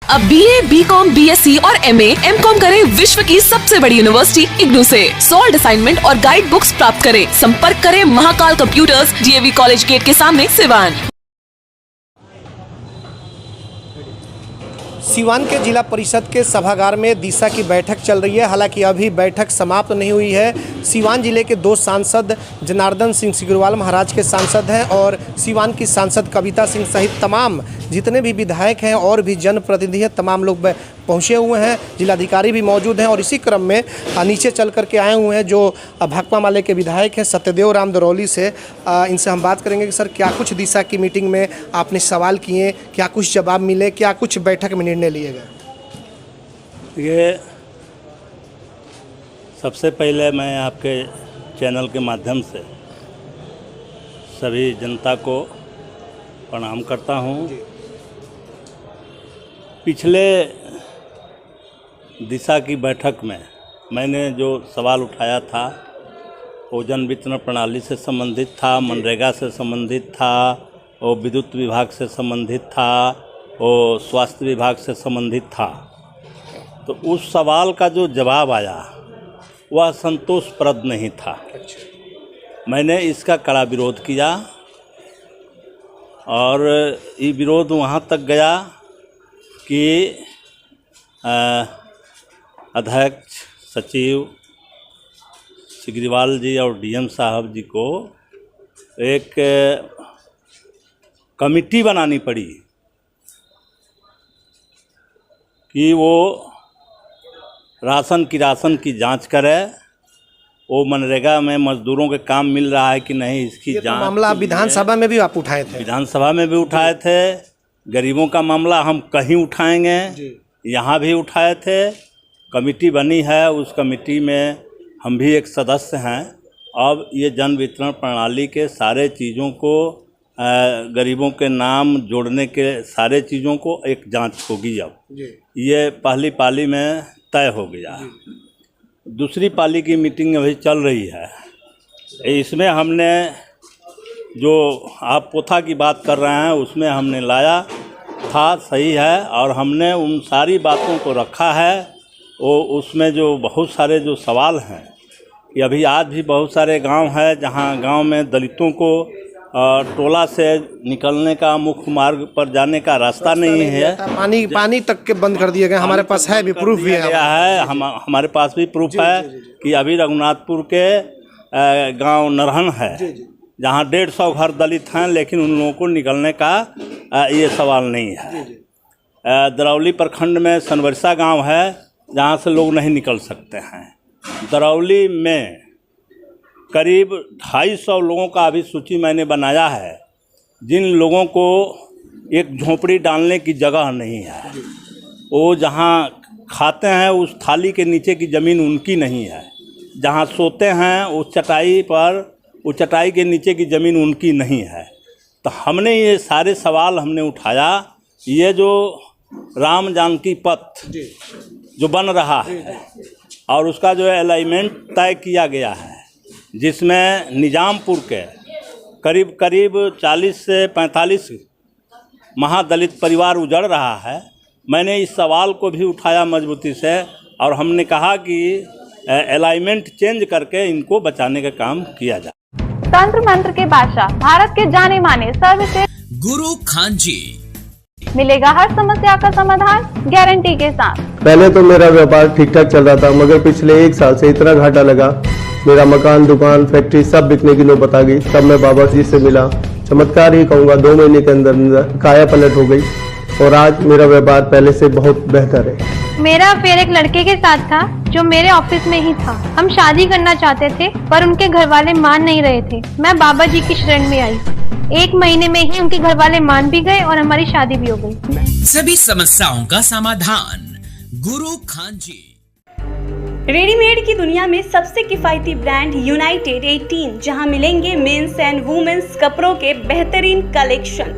अब BA, BCom, BSc और MA, MCom करें विश्व की सबसे बड़ी यूनिवर्सिटी इग्नू से। सॉल्ड असाइनमेंट और गाइड बुक्स प्राप्त करें। संपर्क करें Mahakal computers, DAV college gate के सामने, सिवान। सिवान के जिला परिषद के सभागार में दिशा की बैठक चल रही है। हालांकि अभी बैठक समाप्त नहीं हुई है। सिवान जिले के 2 सांसद जनार्दन सिंह सिग्रीवाल महाराज के सांसद हैं और सिवान की सांसद कविता सिंह सहित तमाम जितने भी विधायक हैं और भी जनप्रतिनिधि हैं, तमाम लोग पहुंचे हुए हैं। जिलाधिकारी भी मौजूद हैं और इसी क्रम में नीचे चल करके आए हुए हैं जो भाकपा माले के विधायक हैं सत्यदेव राम दरौली से। इनसे हम बात करेंगे कि सर क्या कुछ दिशा की मीटिंग में आपने सवाल किए, क्या कुछ जवाब मिले, क्या कुछ बैठक में निर्णय लिए गए? ये सबसे पहले मैं आपके चैनल के माध्यम से सभी जनता को प्रणाम करता हूँ। पिछले दिशा की बैठक में मैंने जो सवाल उठाया था वो जन वितरण प्रणाली से संबंधित था, मनरेगा से संबंधित था, वो विद्युत विभाग से संबंधित था, वो स्वास्थ्य विभाग से संबंधित था। तो उस सवाल का जो जवाब आया वह संतोषप्रद नहीं था। मैंने इसका कड़ा विरोध किया और ये विरोध वहाँ तक गया कि अध्यक्ष सचिव सिग्रीवाल जी और DM साहब जी को एक कमिटी बनानी पड़ी कि वो राशन की जांच करे, वो मनरेगा में मजदूरों के काम मिल रहा है कि नहीं इसकी जांच। मामला विधानसभा में भी आप उठाए थे? विधानसभा में भी उठाए थे। गरीबों का मामला हम कहीं उठाएंगे, यहाँ भी उठाए थे। कमेटी बनी है, उस कमेटी में हम भी एक सदस्य हैं। अब ये जन वितरण प्रणाली के सारे चीज़ों को गरीबों के नाम जोड़ने के सारे चीज़ों को एक जांच होगी। अब ये पहली पाली में तय हो गया। दूसरी पाली की मीटिंग अभी चल रही है। इसमें हमने जो आप पोथा की बात कर रहे हैं उसमें हमने लाया था, सही है, और हमने उन सारी बातों को रखा है। वो उसमें जो बहुत सारे जो सवाल हैं कि अभी आज भी बहुत सारे गांव हैं जहां गांव में दलितों को टोला से निकलने का मुख्य मार्ग पर जाने का रास्ता नहीं है। पानी तक के बंद कर दिए गए। हमारे पास है भी, प्रूफ भी है। हमारे पास भी प्रूफ है कि अभी रघुनाथपुर के गांव नरहन है जहां 150 घर दलित हैं, लेकिन उन लोगों को निकलने का ये सवाल नहीं है। दरौली प्रखंड में सनवरसा गांव है जहां से लोग नहीं निकल सकते हैं। दरौली में करीब 250 लोगों का अभी सूची मैंने बनाया है जिन लोगों को एक झोंपड़ी डालने की जगह नहीं है। वो जहां खाते हैं उस थाली के नीचे की ज़मीन उनकी नहीं है। जहां सोते हैं उस चटाई पर, उस चटाई के नीचे की ज़मीन उनकी नहीं है। तो हमने ये सारे सवाल हमने उठाया। ये जो राम जानकी पथ जो बन रहा है और उसका जो अलाइनमेंट तय किया गया है, जिसमें निजामपुर के करीब 40 से 45 महादलित परिवार उजड़ रहा है। मैंने इस सवाल को भी उठाया मजबूती से और हमने कहा कि अलाइनमेंट चेंज करके इनको बचाने का काम किया जाए। तंत्र मंत्र के बादशाह, भारत के जाने माने सर्वश्रेष्ठ गुरु खान जी, मिलेगा हर समस्या का समाधान गारंटी के साथ। पहले तो मेरा व्यापार ठीक ठाक चल रहा था, मगर पिछले 1 साल से इतना घाटा लगा, मेरा मकान, दुकान, फैक्ट्री सब बिकने की नौबत आ गई। तब मैं बाबा जी से मिला। चमत्कार ही कहूँगा, 2 महीने के अंदर काया पलट हो गई और आज मेरा व्यापार पहले से बहुत बेहतर है। मेरा अफेयर एक लड़के के साथ था जो मेरे ऑफिस में ही था। हम शादी करना चाहते थे पर उनके घर वाले मान नहीं रहे थे। मैं बाबा जी की शरण में आई। 1 महीने में ही उनके घर वाले मान भी गए और हमारी शादी भी हो गई। सभी समस्याओं का समाधान गुरु खान जी। रेडीमेड की दुनिया में सबसे किफायती ब्रांड यूनाइटेड 18, जहां मिलेंगे मेंस एंड वुमेन्स कपड़ों के बेहतरीन कलेक्शन।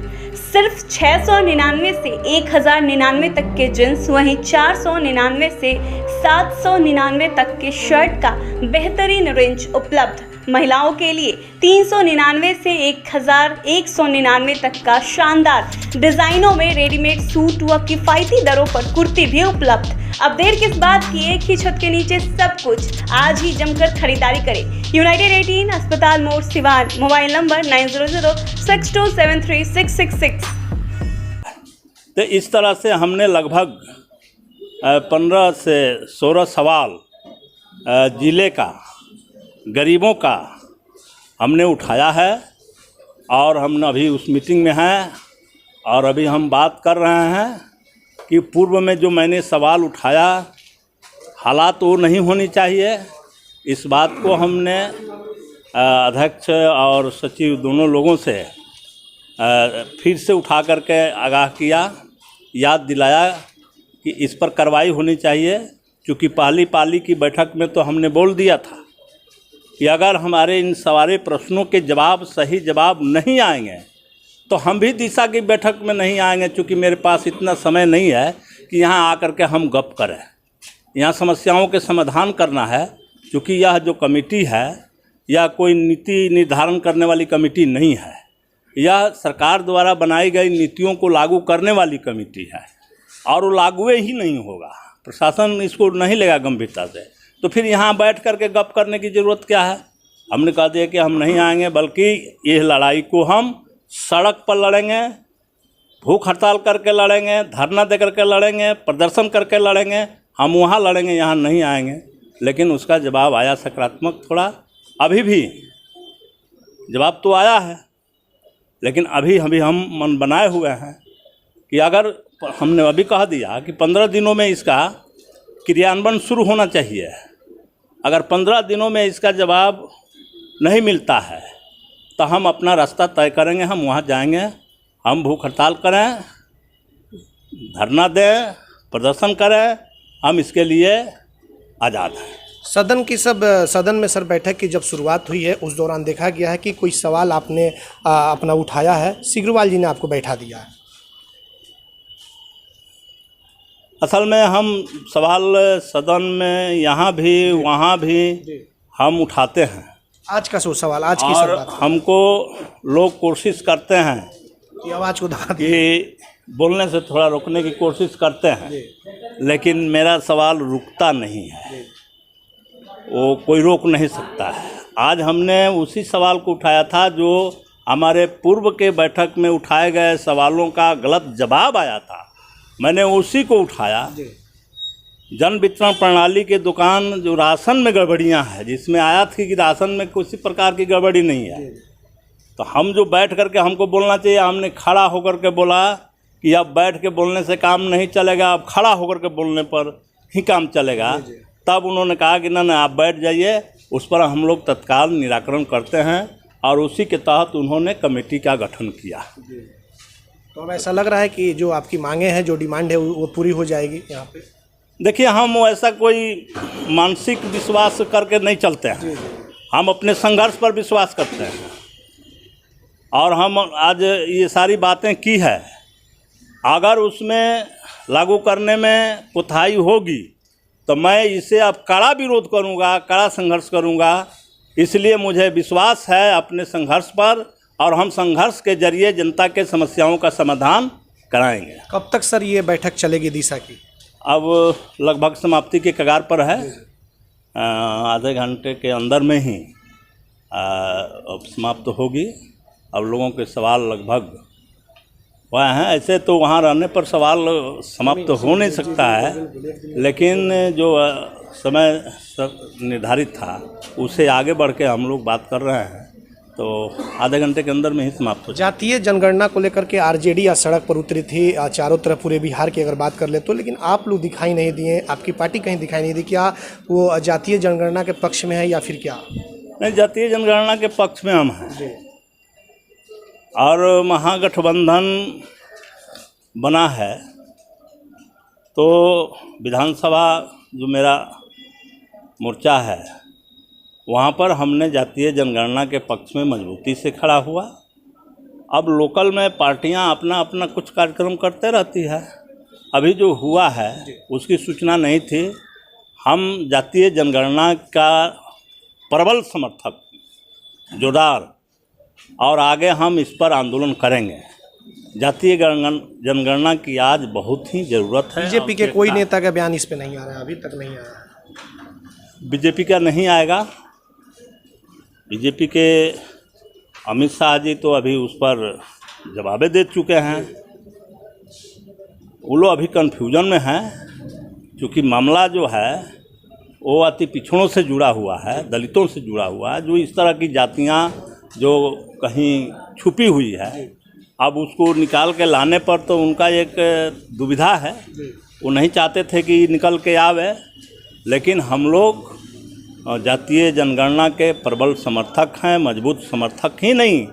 सिर्फ 699 से 1099 तक के जींस, वहीं 499 से 799 तक के शर्ट का बेहतरीन रेंज उपलब्ध। महिलाओं के लिए 399 से 1199 तक का शानदार डिजाइनों में रेडीमेड सूट व किफायती दरों पर कुर्ती भी उपलब्ध। अब देर किस बात की, एक ही छत के नीचे सब कुछ। आज ही जमकर खरीदारी करें। यूनाइटेड 18 अस्पताल मोड़ सिवान। Mobile number 9006273666। तो इस तरह से हमने लगभग 15 से 16 सवाल ज़िले का, गरीबों का हमने उठाया है और हम अभी उस मीटिंग में हैं और अभी हम बात कर रहे हैं कि पूर्व में जो मैंने सवाल उठाया हालात वो नहीं होनी चाहिए। इस बात को हमने अध्यक्ष और सचिव दोनों लोगों से फिर से उठा करके आगाह किया, याद दिलाया कि इस पर कार्रवाई होनी चाहिए। क्योंकि पहली पाली की बैठक में तो हमने बोल दिया था कि अगर हमारे इन सारे प्रश्नों के जवाब, सही जवाब नहीं आएंगे तो हम भी दिशा की बैठक में नहीं आएंगे। क्योंकि मेरे पास इतना समय नहीं है कि यहाँ आकर के हम गप करें। यहाँ समस्याओं के समाधान करना है। क्योंकि यह जो कमेटी है यह कोई नीति निर्धारण करने वाली कमेटी नहीं है, यह सरकार द्वारा बनाई गई नीतियों को लागू करने वाली कमेटी है और वो लागू ही नहीं होगा। प्रशासन इसको नहीं लेगा गंभीरता से, तो फिर यहाँ बैठ करके गप करने की ज़रूरत क्या है। हमने कह दिया कि हम नहीं आएंगे, बल्कि यह लड़ाई को हम सड़क पर लड़ेंगे, भूख हड़ताल करके लड़ेंगे, धरना दे करके लड़ेंगे, प्रदर्शन करके लड़ेंगे। हम वहाँ लड़ेंगे, यहाँ नहीं आएंगे। लेकिन उसका जवाब आया सकारात्मक थोड़ा। अभी भी जवाब तो आया है, लेकिन अभी हम मन बनाए हुए हैं कि अगर हमने अभी कह दिया कि 15 दिनों में इसका क्रियान्वयन शुरू होना चाहिए। अगर 15 दिनों में इसका जवाब नहीं मिलता है तो हम अपना रास्ता तय करेंगे, हम वहाँ जाएंगे, हम भूख हड़ताल करें, धरना दें, प्रदर्शन करें, हम इसके लिए आज़ाद हैं। सदन में सर बैठक की जब शुरुआत हुई है उस दौरान देखा गया है कि कोई सवाल आपने अपना उठाया है, सिग्रीवाल जी ने आपको बैठा दिया है। असल में हम सवाल सदन में यहाँ भी वहाँ भी हम उठाते हैं। आज का सवाल, आज की और हमको लोग कोशिश करते हैं कि आवाज़ को दबा कि बोलने से थोड़ा रोकने की कोशिश करते हैं, लेकिन मेरा सवाल रुकता नहीं है, वो कोई रोक नहीं सकता है। आज हमने उसी सवाल को उठाया था जो हमारे पूर्व के बैठक में उठाए गए सवालों का गलत जवाब आया था, मैंने उसी को उठाया। जन वितरण प्रणाली के दुकान जो राशन में गड़बड़ियां हैं, जिसमें आया थी कि राशन में किसी प्रकार की गड़बड़ी नहीं है, तो हम जो बैठ करके हमको बोलना चाहिए, हमने खड़ा होकर के बोला कि अब बैठ के बोलने से काम नहीं चलेगा, अब खड़ा होकर के बोलने पर ही काम चलेगा। तब उन्होंने कहा कि ना आप बैठ जाइए, उस पर हम लोग तत्काल निराकरण करते हैं और उसी के तहत उन्होंने कमेटी का गठन किया। तो अब ऐसा लग रहा है कि जो आपकी मांगे हैं, जो डिमांड है वो पूरी हो जाएगी यहाँ पे। देखिए, हम ऐसा कोई मानसिक विश्वास करके नहीं चलते हैं, हम अपने संघर्ष पर विश्वास करते हैं और हम आज ये सारी बातें की है। अगर उसमें लागू करने में कोताही होगी तो मैं इसे अब कड़ा विरोध करूँगा, कड़ा संघर्ष करूँगा। इसलिए मुझे विश्वास है अपने संघर्ष पर और हम संघर्ष के जरिए जनता के समस्याओं का समाधान कराएंगे। कब तक सर ये बैठक चलेगी दिशा की? अब लगभग समाप्ति के कगार पर है, आधे घंटे के अंदर में ही अब समाप्त होगी। अब लोगों के सवाल लगभग हुए हैं। ऐसे तो वहाँ रहने पर सवाल समाप्त हो नहीं सकता है, लेकिन जो समय निर्धारित था उससे आगे बढ़ के हम लोग बात कर रहे हैं, तो आधे घंटे के अंदर में ही समाप्त हो जाए। जातीय जनगणना को लेकर के आरजेडी आज सड़क पर उतरी थी चारों तरफ पूरे बिहार की अगर बात कर ले तो, लेकिन आप लोग दिखाई नहीं दिए, आपकी पार्टी कहीं दिखाई नहीं दी। क्या वो जातीय जनगणना के पक्ष में है या फिर क्या? नहीं, जातीय जनगणना के पक्ष में हम हैं और महागठबंधन बना है, तो विधानसभा जो मेरा मोर्चा है वहाँ पर हमने जातीय जनगणना के पक्ष में मजबूती से खड़ा हुआ। अब लोकल में पार्टियां अपना अपना कुछ कार्यक्रम करते रहती है। अभी जो हुआ है उसकी सूचना नहीं थी। हम जातीय जनगणना का प्रबल समर्थक, जोरदार, और आगे हम इस पर आंदोलन करेंगे। जातीय जनगणना की आज बहुत ही ज़रूरत है। बीजेपी के कोई नेता का बयान इस पे नहीं आ रहा है, अभी तक नहीं आया है। बीजेपी का नहीं आएगा। बीजेपी के अमित शाह जी तो अभी उस पर जवाबें दे चुके हैं। वो लोग अभी कन्फ्यूजन में हैं, क्योंकि मामला जो है वो अति पिछड़ों से जुड़ा हुआ है, दलितों से जुड़ा हुआ है। जो इस तरह की जातियां जो कहीं छुपी हुई है, अब उसको निकाल के लाने पर तो उनका एक दुविधा है। वो नहीं चाहते थे कि निकल के आवे, लेकिन हम लोग जातीय जनगणना के प्रबल समर्थक हैं, मजबूत समर्थक ही नहीं,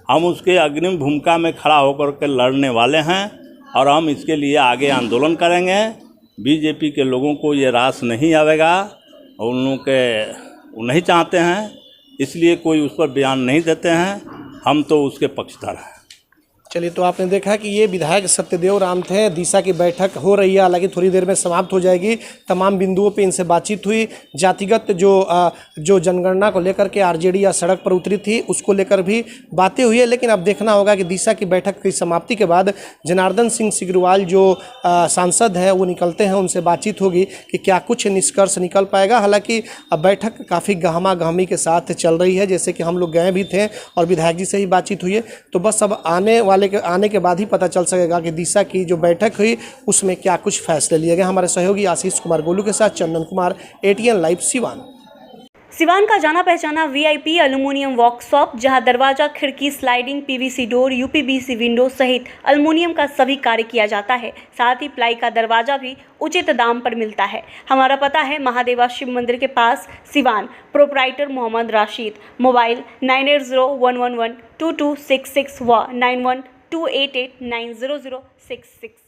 हम उसके अग्रिम भूमिका में खड़ा होकर के लड़ने वाले हैं और हम इसके लिए आगे आंदोलन करेंगे। बीजेपी के लोगों को ये रास नहीं आवेगा और उन लोगों के वो नहीं चाहते हैं, इसलिए कोई उस पर बयान नहीं देते हैं। हम तो उसके पक्षधर हैं। चलिए, तो आपने देखा कि ये विधायक सत्यदेव राम थे। दिशा की बैठक हो रही है, हालांकि थोड़ी देर में समाप्त हो जाएगी। तमाम बिंदुओं पे इनसे बातचीत हुई। जातिगत जो जनगणना को लेकर के आरजेडी या सड़क पर उतरी थी, उसको लेकर भी बातें हुई है। लेकिन अब देखना होगा कि दिशा की बैठक की समाप्ति के बाद जनार्दन सिंह सिग्रीवाल जो सांसद है वो निकलते हैं, उनसे बातचीत होगी कि क्या कुछ निष्कर्ष निकल पाएगा। हालांकि अब बैठक काफ़ी गहमा गहमी के साथ चल रही है, जैसे कि हम लोग गए भी थे और विधायक जी से ही बातचीत हुई है। तो बस अब आने के बाद ही पता चल सकेगा कि दिशा की जो बैठक हुई उसमें क्या कुछ फैसले लिए गए। हमारे सहयोगी आशीष कुमार गोलू के साथ चंदन कुमार, ATN लाइव सिवान। सिवान का जाना पहचाना VIP एल्युमिनियम वर्कशॉप, जहां दरवाजा, खिड़की, sliding, PVC door, UPVC window सहित एल्युमिनियम का सभी कार्य किया जाता है। साथ ही प्लाई का दरवाजा भी उचित दाम पर मिलता है। हमारा पता है महादेवा शिव मंदिर के पास, सिवान। प्रोप्राइटर मोहम्मद राशिद। मोबाइल 9801112266 व 9128890066।